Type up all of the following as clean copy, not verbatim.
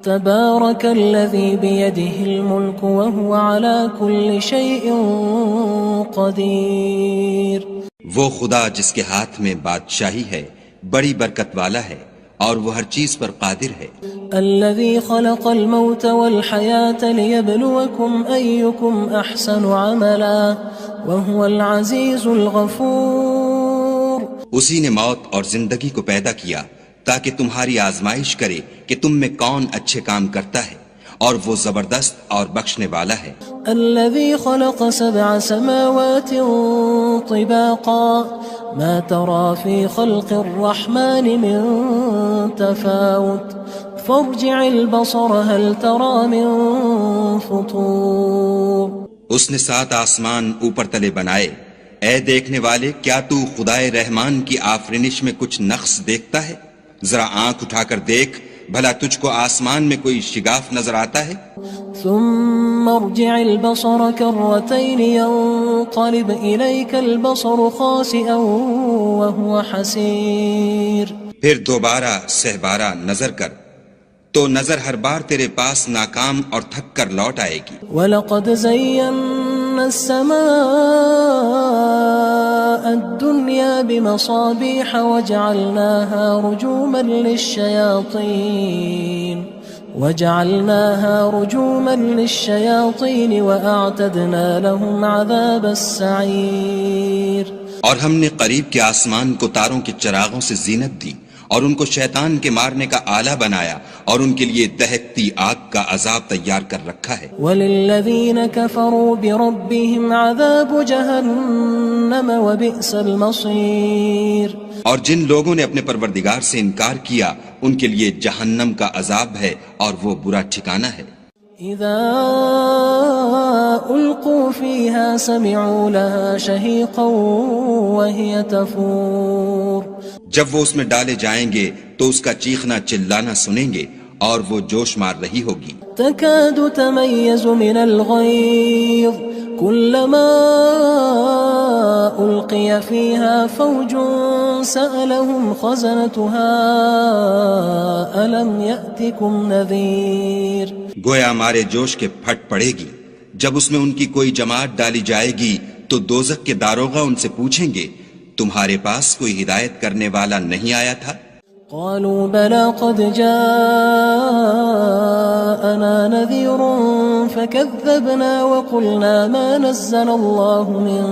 تبارك الذي بيده الملك وهو على كل شيء قدير. وہ خدا جس کے ہاتھ میں بادشاہی ہے بڑی برکت والا ہے اور وہ ہر چیز پر قادر ہے. الذي خلق الموت والحياة ليبلوكم أيكم أحسن عملا وهو العزيز الغفور. اسی نے موت اور زندگی کو پیدا کیا تاکہ تمہاری آزمائش کرے کہ تم میں کون اچھے کام کرتا ہے اور وہ زبردست اور بخشنے والا ہے. الذي خلق 7 سماوات طباقا ما ترى في خلق الرحمن من تفاوت فارجع البصر هل ترى من فطور. اس نے 7 آسمان اوپر تلے بنائے. اے دیکھنے والے، کیا تو خدائے رحمان کی آفرینش میں کچھ نقص دیکھتا ہے؟ ذرا آنکھ اٹھا کر دیکھ، بھلا تجھ کو آسمان میں کوئی شگاف نظر آتا ہے؟ ثم ارجع البصر كرتين ينقلب إليك البصر خاسئا وهو حسير. پھر دوبارہ سہبارہ نظر کر تو نظر ہر بار تیرے پاس ناکام اور تھک کر لوٹ آئے گی. وَلَقَدْ زَيَّنَّا السَّمَاءَ الدُّنْيَا بِمَصَابِيحَ وَجَعَلْنَاهَا رُجُومًا لِلشَّيَاطِينِ وَأَعْتَدْنَا لَهُمْ عَذَابَ السَّعِيرِ. اور ہم نے قریب کے آسمان کو تاروں کے چراغوں سے زینت دی اور ان کو شیطان کے مارنے کا آلہ بنایا اور ان کے لیے دہکتی آگ کا عذاب تیار کر رکھا ہے. وَلِلَّذِينَ كَفَرُوا بِرَبِّهِمْ عَذَابُ جَهَنَّمَ وَبِئْسَ الْمَصِيرُ. اور جن لوگوں نے اپنے پروردگار سے انکار کیا ان کے لیے جہنم کا عذاب ہے اور وہ برا ٹھکانہ ہے. اذا القوا فيها سمعوا لها شهيقا وهي تفور. جب وہ اس میں ڈالے جائیں گے تو اس کا چیخنا چلانا سنیں گے اور وہ جوش مار رہی ہوگی. تكاد تميز من الغيظ كلما ألقي فيها فوج سألهم خزنتها ألم يأتكم نذير. گویا مارے جوش کے پھٹ پڑے گی. جب اس میں ان کی کوئی جماعت ڈالی جائے گی تو دوزخ کے داروغہ ان سے پوچھیں گے تمہارے پاس کوئی ہدایت کرنے والا نہیں آیا تھا؟ قالوا بلى قد جاءنا نذير فكذبنا وقلنا ما نزل الله من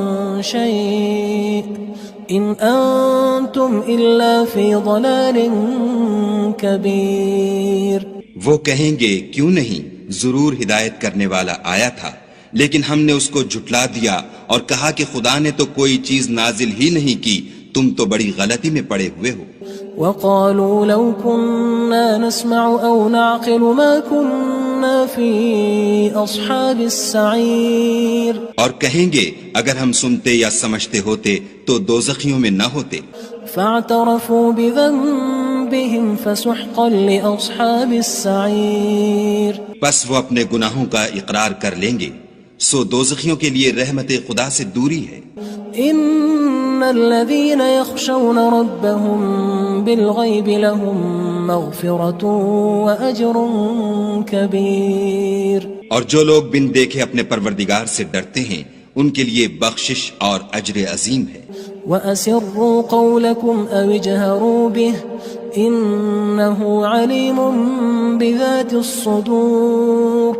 شيء إن أنتم إلا في ضلال كبير. وہ کہیں گے کیوں نہیں، ضرور ہدایت کرنے والا آیا تھا، لیکن ہم نے اس کو جھٹلا دیا اور کہا کہ خدا نے تو کوئی چیز نازل ہی نہیں کی، تم تو بڑی غلطی میں پڑے ہوئے ہو. وقالوا لو كنا نسمع أو نعقل ما كنا في أصحاب السعير. اور کہیں گے اگر ہم سنتے یا سمجھتے ہوتے تو دوزخیوں میں نہ ہوتے. فاعترفوا بذنبهم فسحقا لأصحاب السعير. بس وہ اپنے گناہوں کا اقرار کر لیں گے، سو دوزخیوں کے لیے رحمت خدا سے دوری ہے. ان الذين يخشون ربهم بالغيب لهم مغفرة واجر كبير. اور جو لوگ بن دیکھے اپنے پروردگار سے ڈرتے ہیں ان کے لیے بخشش اور اجر عظیم ہے. وَأَسِرُّوا قَوْلَكُمْ أَوِ اجْهَرُوا بِهِ إِنَّهُ عَلِيمٌ بِذَاتِ الصُّدُورِ.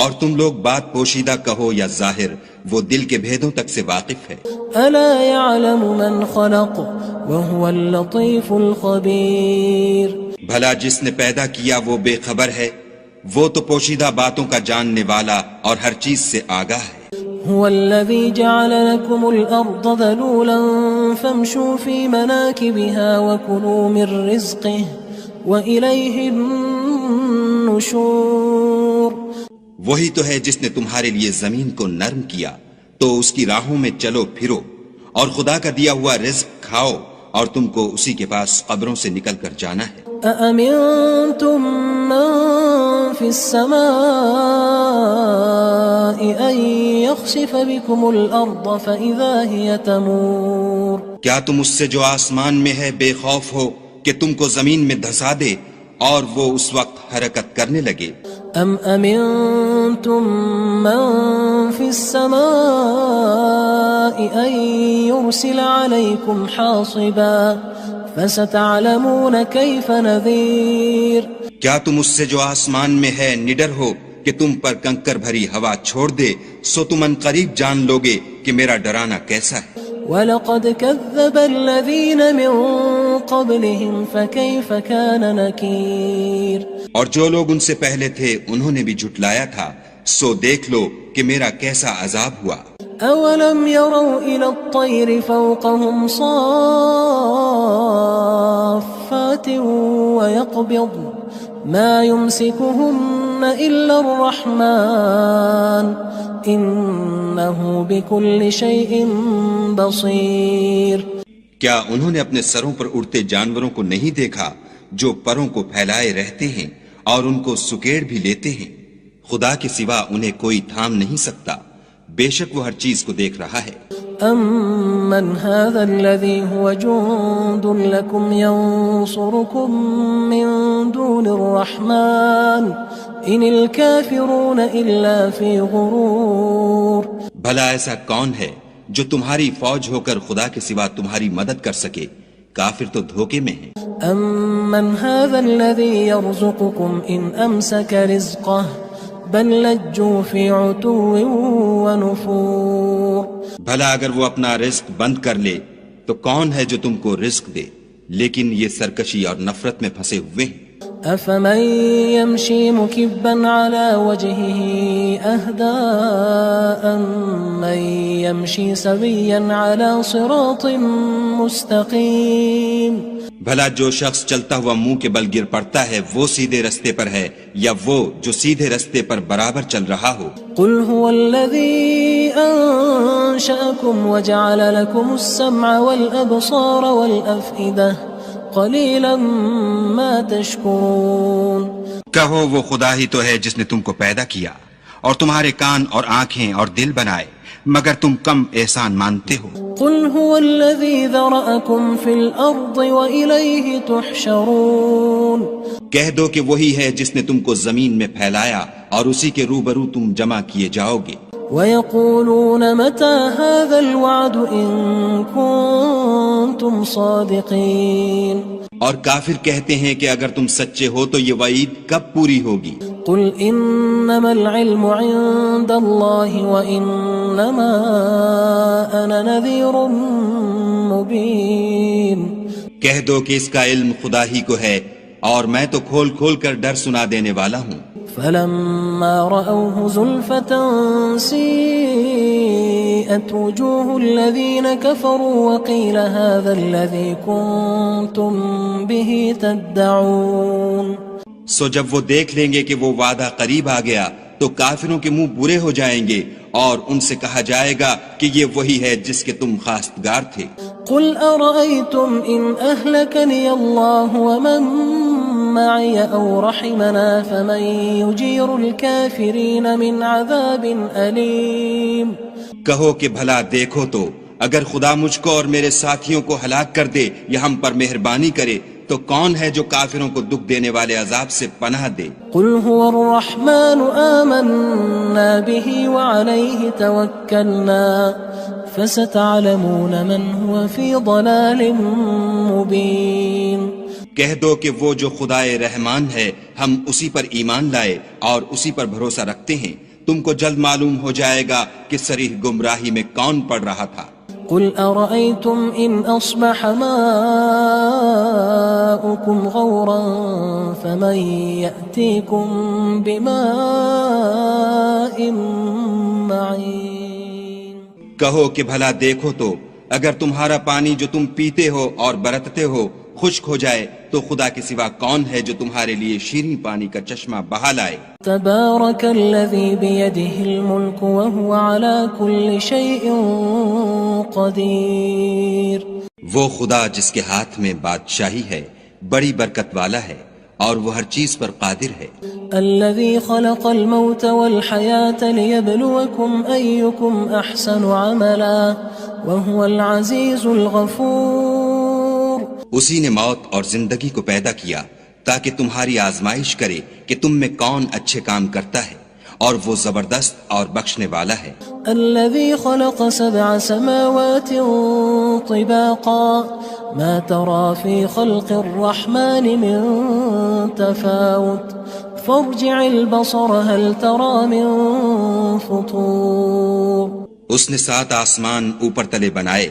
اور تم لوگ بات پوشیدہ کہو یا ظاہر، وہ دل کے بھیدوں تک سے واقف ہے. أَلَا يَعْلَمُ مَنْ خَلَقَ وَهُوَ اللَّطِيفُ الْخَبِيرُ. بھلا جس نے پیدا کیا وہ بے خبر ہے، وہ تو پوشیدہ باتوں کا جاننے والا اور ہر چیز سے آگاہ ہے. هو الذي جعل لكم الأرض ذلولا فامشوا في مناكبها وكلوا من رزقه وإليه النشور. وہی تو ہے جس نے تمہارے لیے زمین کو نرم کیا تو اس کی راہوں میں چلو پھرو اور خدا کا دیا ہوا رزق کھاؤ اور تم کو اسی کے پاس قبروں سے نکل کر جانا ہے. أأمنتم من في السماء أن يخسف بكم الأرض فإذا هي تمور. کیا تم اس سے جو آسمان میں ہے بے خوف ہو کہ تم کو زمین میں دھسا دے اور وہ اس وقت حرکت کرنے لگے. ام امنتم من في السماء ان يرسل عليكم حاصبا فستعلمون كيف نذير. کیا تم اس سے جو آسمان میں ہے نڈر ہو کہ تم پر کنکر بھری ہوا چھوڑ دے؟ سو تم ان قریب جان لوگے کہ میرا ڈرانا کیسا ہے. وَلَقَدْ كَذَّبَ الَّذِينَ مِن قَبْلِهِمْ فَكَيْفَ كَانَ نَكِيرٌ. اور جو لوگ ان سے پہلے تھے انہوں نے بھی جھٹلایا تھا، سو دیکھ لو کہ میرا کیسا عذاب ہوا. أَوَلَمْ يَرَوْا إِلَى الطَّيْرِ فَوْقَهُمْ صَافَّاتٍ وَيَقْبِضْنَ مَا يُمْسِكُهُنَّ إِلَّا الرَّحْمَنُ إِنَّهُ بِكُلِّ شَيْءٍ بَصِيرٌ. کیا انہوں نے اپنے سروں پر اڑتے جانوروں کو نہیں دیکھا جو پروں کو پھیلائے رہتے ہیں اور ان کو سکیڑ بھی لیتے ہیں؟ خدا کے سوا انہیں کوئی تھام نہیں سکتا، بے شک وہ ہر چیز کو دیکھ رہا ہے. أَمَّنْ هَذَا الَّذِي هُوَ جُندٌ لَكُمْ يَنصُرُكُم مِّن دُونِ الرَّحْمَنِ إِنِ الْكَافِرُونَ إِلَّا فِي غُرُورٍ. بھلا ایسا کون ہے جو تمہاری فوج ہو کر خدا کے سوا تمہاری مدد کر سکے؟ کافر تو دھوکے میں ہیں. أَمَّنْ هَذَا الَّذِي يَرْزُقُكُمْ إِنْ أَمْسَكَ رِزْقَهُ بَلْ لَجُّوا فِي عُتُوٍّ وَنُفُورٍ. بھلا اگر وہ اپنا رزق بند کر لے تو کون ہے جو تم کو رزق دے؟ لیکن یہ سرکشی اور نفرت میں پھنسے ہوئے ہیں. أَفَمَن يَمْشِي مُكِبًّا عَلَى وَجْهِهِ أَهْدَىٰ أَمَّن يَمْشِي سَوِيًّا عَلَى صِرَاطٍ مُّسْتَقِيمٍ. بھلا جو شخص چلتا ہوا منہ کے بل گر پڑتا ہے وہ سیدھے رستے پر ہے یا وہ جو سیدھے رستے پر برابر چل رہا ہو؟ قُلْ هُوَ الَّذِي أَنشَأَكُمْ وَجَعَلَ لَكُمُ السَّمْعَ وَالْأَبْصَارَ وَالْأَفْئِدَةَ قَلِيلًا مَا تَشْكُرُونَ. کہو وہ خدا ہی تو ہے جس نے تم کو پیدا کیا اور تمہارے کان اور آنکھیں اور دل بنائے، مگر تم کم احسان مانتے ہو. قُلْ هُوَ الَّذِي ذَرَأَكُمْ فِي الْأَرْضِ وَإِلَيْهِ تُحْشَرُونَ. کہہ دو کہ وہی ہے جس نے تم کو زمین میں پھیلایا اور اسی کے روبرو تم جمع کیے جاؤ گے. وَيَقُولُونَ مَتَى هَذَا الْوَعْدُ إِن كُنتُمْ صَادِقِينَ. اور کافر کہتے ہیں کہ اگر تم سچے ہو تو یہ وعید کب پوری ہوگی؟ قُلْ إِنَّمَا الْعِلْمُ عِندَ اللَّهِ وَإِنَّمَا أَنَا نَذِيرٌ مُّبِينٌ. کہہ دو کہ اس کا علم خدا ہی کو ہے اور میں تو کھول کھول کر ڈر سنا دینے والا ہوں. فَلَمَّا رَأَوْهُ زُلْفَةً سِيئَتْ وُجُوهُ الَّذِينَ كَفَرُوا وَقِيلَ هَذَا الَّذِي كُنتُم بِهِ تَدَّعُونَ. سو جب وہ دیکھ لیں گے کہ وہ وعدہ قریب آ گیا تو کافروں کے منہ برے ہو جائیں گے اور ان سے کہا جائے گا کہ یہ وہی ہے جس کے تم خواستگار تھے. قُلْ أَرَأَيْتُمْ إِنْ أَهْلَكَنِيَ اللَّهُ وَمَن مَّعِيَ أَوْ رَحِمَنَا فَمَن يُجِيرُ الْكَافِرِينَ مِنْ عَذَابٍ أَلِيمٍ. کہو کہ بھلا دیکھو تو اگر خدا مجھ کو اور میرے ساتھیوں کو ہلاک کر دے یا ہم پر مہربانی کرے تو کون ہے جو کافروں کو دکھ دینے والے عذاب سے پناہ دے؟ قُلْ هُوَ الرَّحْمَنُ آمَنَّا بِهِ وَعَلَيْهِ تَوَكَّلْنَا فَسَتَعْلَمُونَ مَنْ هُوَ فِي ضَلَالٍ مُّبِينٍ. کہہ دو کہ وہ جو خدائے رحمان ہے ہم اسی پر ایمان لائے اور اسی پر بھروسہ رکھتے ہیں، تم کو جلد معلوم ہو جائے گا کہ صریح گمراہی میں کون پڑ رہا تھا. قُلْ أَرَأَيْتُمْ إِنْ أَصْبَحَ مَاؤُكُمْ غَوْرًا فَمَن يَأْتِيكُم بِمَاءٍ مَّعِينٍ. کہو کہ بھلا دیکھو تو اگر تمہارا پانی جو تم پیتے ہو اور برتتے ہو خشک ہو جائے تو خدا کے سوا کون ہے جو تمہارے لیے شیریں پانی کا چشمہ بہا لائے. تبارک الذی بیدہ الملک وہو علی کل شیء قدیر. وہ خدا جس کے ہاتھ میں بادشاہی ہے بڑی برکت والا ہے اور وہ ہر چیز پر قادر ہے. الذي خلق الموت والحياة ليبلوكم أيكم أحسن عملا وهو العزيز الغفور. اسی نے موت اور زندگی کو پیدا کیا تاکہ تمہاری آزمائش کرے کہ تم میں کون اچھے کام کرتا ہے، اور وہ زبردست اور بخشنے والا ہے۔ الذي خلق 7 سماوات طباقا ما ترى في خلق الرحمن من تفاوت فارجع البصر هل ترى من فطور۔ اس نے 7 آسمان اوپر تلے بنائے،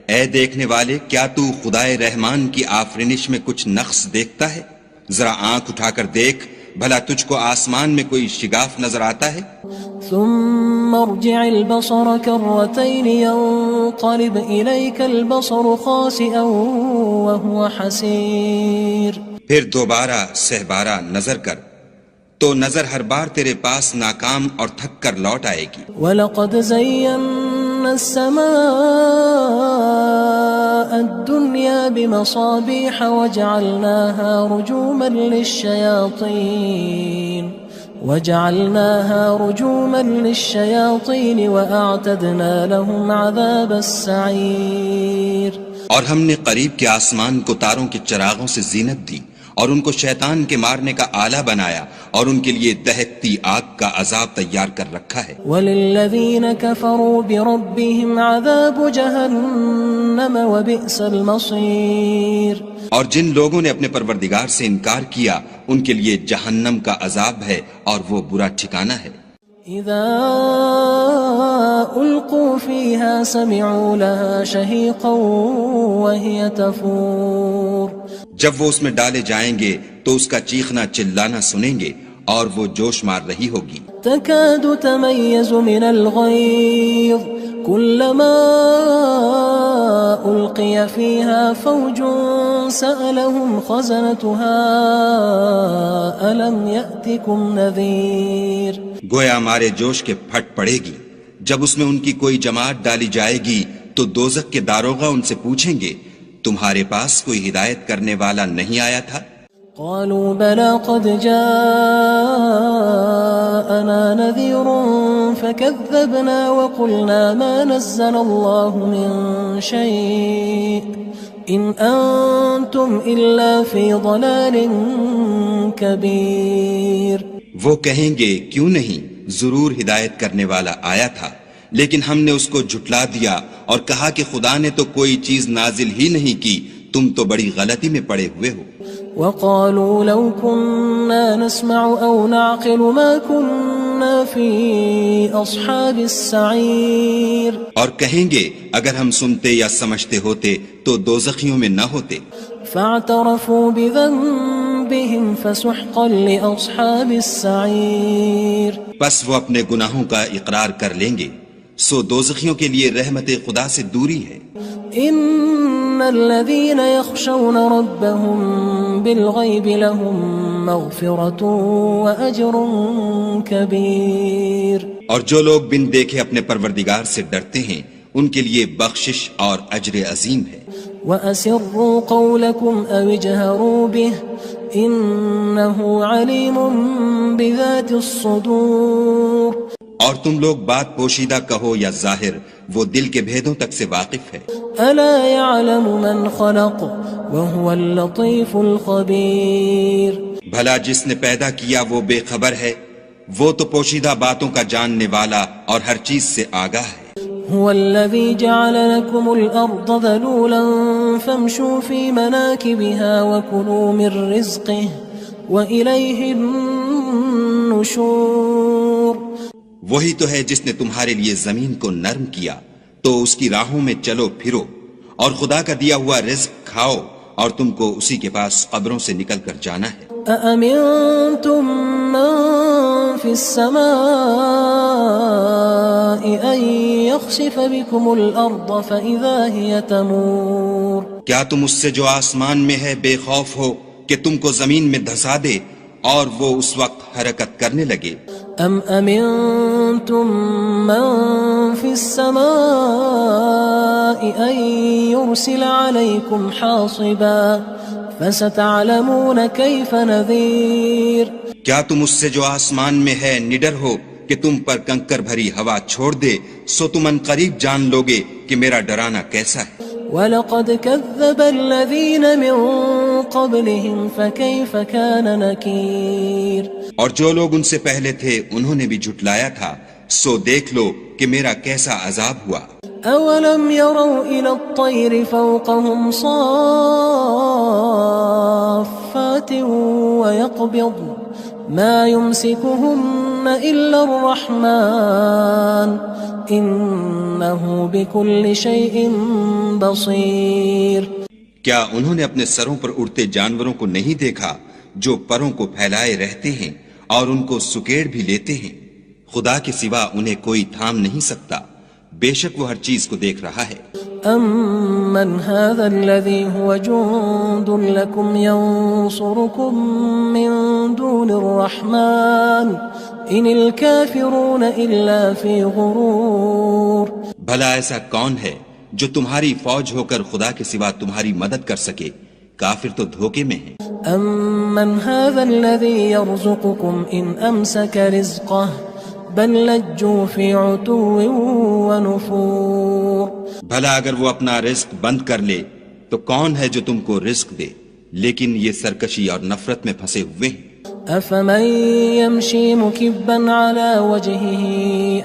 اے دیکھنے والے کیا تو خدائے رحمان کی آفرینش میں کچھ نقص دیکھتا ہے؟ ذرا آنکھ اٹھا کر دیکھ، بھلا تجھ کو آسمان میں کوئی شگاف نظر آتا ہے؟ ثم ارجع البصر كرتين ينقلب إليك البصر خاسئا وهو حسير۔ پھر دوبارہ سہبارہ نظر کر تو نظر ہر بار تیرے پاس ناکام اور تھک کر لوٹ آئے گی۔ وَلَقَدْ زَيَّنَّا السَّمَاءَ الدُّنْيَا بِمَصَابِيحَ وَجَعَلْنَاهَا رُجُومًا لِلشَّيَاطِينِ وَأَعْتَدْنَا لَهُمْ عَذَابَ السَّعِيرِ۔ اور ہم نے قریب کے آسمان کو تاروں کے چراغوں سے زینت دی، اور ان کو شیطان کے مارنے کا آلہ بنایا، اور ان کے لیے دہکتی آگ کا عذاب تیار کر رکھا ہے۔ وَلِلَّذِينَ كَفَرُوا بِرَبِّهِمْ عَذَابُ جَهَنَّمَ وَبِئْسَ الْمَصِيرُ۔ اور جن لوگوں نے اپنے پروردگار سے انکار کیا ان کے لیے جہنم کا عذاب ہے، اور وہ برا ٹھکانہ ہے۔ اذا القوا فيها سمعوا لها شهيقا وهي تفور۔ جب وہ اس میں ڈالے جائیں گے تو اس کا چیخنا چلانا سنیں گے، اور وہ جوش مار رہی ہوگی۔ تكاد تميز من الغيظ كلما ألقي فيها فوج سألهم خزنتها ألم يأتكم نذير۔ گویا مارے جوش کے پھٹ پڑے گی، جب اس میں ان کی کوئی جماعت ڈالی جائے گی تو دوزخ کے داروغہ ان سے پوچھیں گے تمہارے پاس کوئی ہدایت کرنے والا نہیں آیا تھا؟ قالوا بلى قد جاءنا نذير فكذبنا وقلنا ما نزل الله من شيء إن أنتم إلا في ضلال كبير۔ وہ کہیں گے کیوں نہیں، ضرور ہدایت کرنے والا آیا تھا، لیکن ہم نے اس کو جھٹلا دیا اور کہا کہ خدا نے تو کوئی چیز نازل ہی نہیں کی، تم تو بڑی غلطی میں پڑے ہوئے ہو۔ وقالوا لو كنا نسمع أو نعقل ما كنا في أصحاب السعير۔ اور کہیں گے اگر ہم سنتے یا سمجھتے ہوتے تو دوزخیوں میں نہ ہوتے۔ فاعترفوا بذنبهم فسحقا لأصحاب السعير۔ پس وہ اپنے گناہوں کا اقرار کر لیں گے، سو دوزخیوں کے لیے رحمت خدا سے دوری ہے۔ ان الذين يخشون ربهم بالغيب لهم مغفرة واجر كبير۔ اور جو لوگ بن دیکھے اپنے پروردگار سے ڈرتے ہیں ان کے لیے بخشش اور اجر عظیم ہے۔ واسروا قولكم او اجهروا به انه عليم بذات الصدور۔ اور تم لوگ بات پوشیدہ کہو یا ظاہر، وہ دل کے بھیدوں تک سے واقف ہے۔ الا يعلم من خلق وهو اللطيف الخبير۔ بھلا جس نے پیدا کیا وہ بے خبر ہے، وہ تو پوشیدہ باتوں کا جاننے والا اور ہر چیز سے آگاہ ہے۔ هو الذي جعل لكم الأرض ذلولا فامشوا في مناكبها وكلوا من رزقه وإليه النشور۔ وہی تو ہے جس نے تمہارے لیے زمین کو نرم کیا تو اس کی راہوں میں چلو پھرو، اور خدا کا دیا ہوا رزق کھاؤ، اور تم کو اسی کے پاس قبروں سے نکل کر جانا ہے۔ أأمنتم من في السماء أن يخسف بكم الأرض فإذا هي تمور۔ کیا تم اس سے جو آسمان میں ہے بے خوف ہو کہ تم کو زمین میں دھسا دے اور وہ اس وقت حرکت کرنے لگے؟ ام امنتم من في السماء ان يرسل عليكم حاصبا فستعلمون كيف نذير۔ کیا تم اس سے جو آسمان میں ہے نڈر ہو کہ تم پر کنکر بھری ہوا چھوڑ دے، سو تم ان قریب جان لوگے کہ میرا ڈرانا کیسا ہے۔ وَلَقَدْ كَذَّبَ الَّذِينَ مِن قبلهم فكيف كان نكير اور جو لوگ ان سے پہلے تھے انہوں نے بھی جھٹلایا تھا، سو دیکھ لو کہ میرا کیسا عذاب ہوا۔ أولم يروا إلى الطير فوقهم صافات ويقبض ما يمسكهن إلا الرحمن إنه بكل شيء بصير۔ کیا انہوں نے اپنے سروں پر اڑتے جانوروں کو نہیں دیکھا جو پروں کو پھیلائے رہتے ہیں اور ان کو سکیڑ بھی لیتے ہیں؟ خدا کے سوا انہیں کوئی تھام نہیں سکتا، بے شک وہ ہر چیز کو دیکھ رہا ہے۔ أَمَّنْ هَذَا الَّذِي هُوَ جُندٌ لَكُمْ يَنصُرُكُم مِّن دُونِ الرَّحْمَنِ إِنِ الْكَافِرُونَ إِلَّا فِي غُرُورٍ۔ بھلا ایسا کون ہے جو تمہاری فوج ہو کر خدا کے سوا تمہاری مدد کر سکے؟ کافر تو دھوکے میں ہیں۔ أَمَّنْ هَذَا الَّذِي يَرْزُقُكُمْ إِنْ أَمْسَكَ رِزْقَهُ بل لجوا فی عتو ونفور۔ بھلا اگر وہ اپنا رزق بند کر لے تو کون ہے جو تم کو رزق دے، لیکن یہ سرکشی اور نفرت میں پھنسے ہوئے ہیں۔ افمن يمشي مكبا على وجهه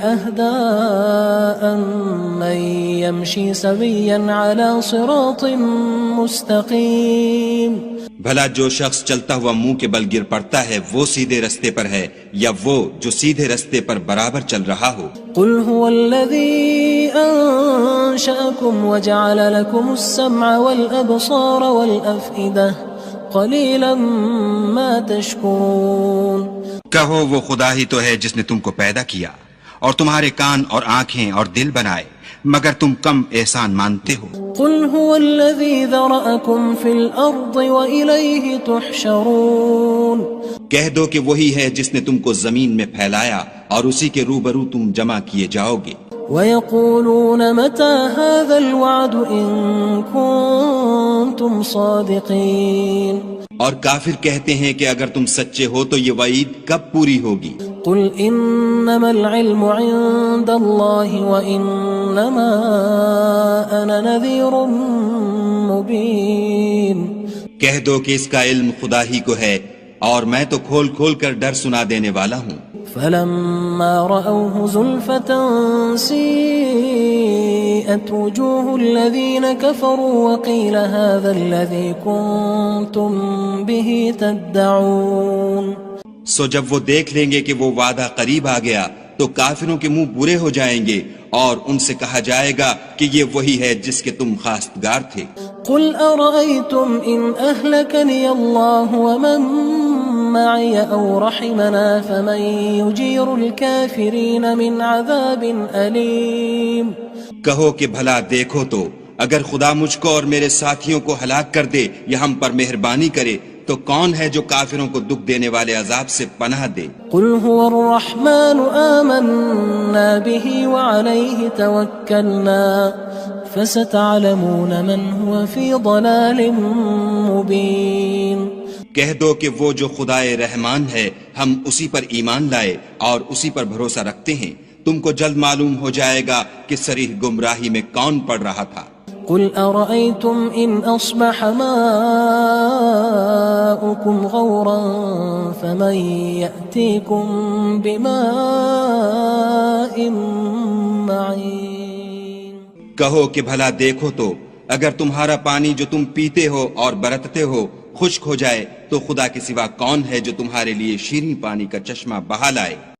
اهدى أمن يمشي سويا على صراط مستقيم۔ بھلا جو شخص چلتا ہوا منہ کے بل گر پڑتا ہے وہ سیدھے رستے پر ہے یا وہ جو سیدھے رستے پر برابر چل رہا ہو؟ قل هو الذي أنشأكم وجعل لكم السمع والأبصار والأفئدة قلیلا ما تشکرون۔ کہو وہ خدا ہی تو ہے جس نے تم کو پیدا کیا اور تمہارے کان اور آنکھیں اور دل بنائے، مگر تم کم احسان مانتے ہو۔ قل هو الذی ذرأکم فی الارض وإلیہ تحشرون۔ کہہ دو کہ وہی ہے جس نے تم کو زمین میں پھیلایا اور اسی کے روبرو تم جمع کیے جاؤ گے۔ وَيَقُولُونَ مَتَى هَذَا الْوَعْدُ إِن كُنتُمْ صَادِقِينَ۔ اور کافر کہتے ہیں کہ اگر تم سچے ہو تو یہ وعید کب پوری ہوگی؟ قُلْ إِنَّمَا الْعِلْمُ عِندَ اللَّهِ وَإِنَّمَا أَنَا نَذِيرٌ مُبِينٌ۔ کہہ دو کہ اس کا علم خدا ہی کو ہے اور میں تو کھول کھول کر ڈر سنا دینے والا ہوں۔ فلما رأوه زلفة سيئت وجوه الذين كفروا وقيل هذا الذي كنتم به تدعون۔ سو جب وہ دیکھ لیں گے کہ وہ وعدہ قریب آ گیا تو کافروں کے منہ برے ہو جائیں گے اور ان سے کہا جائے گا کہ یہ وہی ہے جس کے تم خواستگار تھے۔ قل أرأيتم إن أهلكني الله ومن معي أو رحمنا فمن يجير الكافرين من عذاب أليم۔ کہو کہ بھلا دیکھو تو اگر خدا مجھ کو اور میرے ساتھیوں کو ہلاک کر دے یا ہم پر مہربانی کرے تو کون ہے جو کافروں کو دکھ دینے والے عذاب سے پناہ دے؟ قل هو الرحمن آمنا به وعليه توكلنا فستعلمون من هو في ضلال مبين۔ کہہ دو کہ وہ جو خدائے رحمان ہے ہم اسی پر ایمان لائے اور اسی پر بھروسہ رکھتے ہیں، تم کو جلد معلوم ہو جائے گا کہ صریح گمراہی میں کون پڑ رہا تھا۔ قل أرأيتم إن أصبح ماؤكم غورا فمن يأتيكم بماء معين۔ کہو کہ بھلا دیکھو تو اگر تمہارا پانی جو تم پیتے ہو اور برتتے ہو خشک ہو جائے تو خدا کے سوا کون ہے جو تمہارے لیے شیریں پانی کا چشمہ بہا لائے؟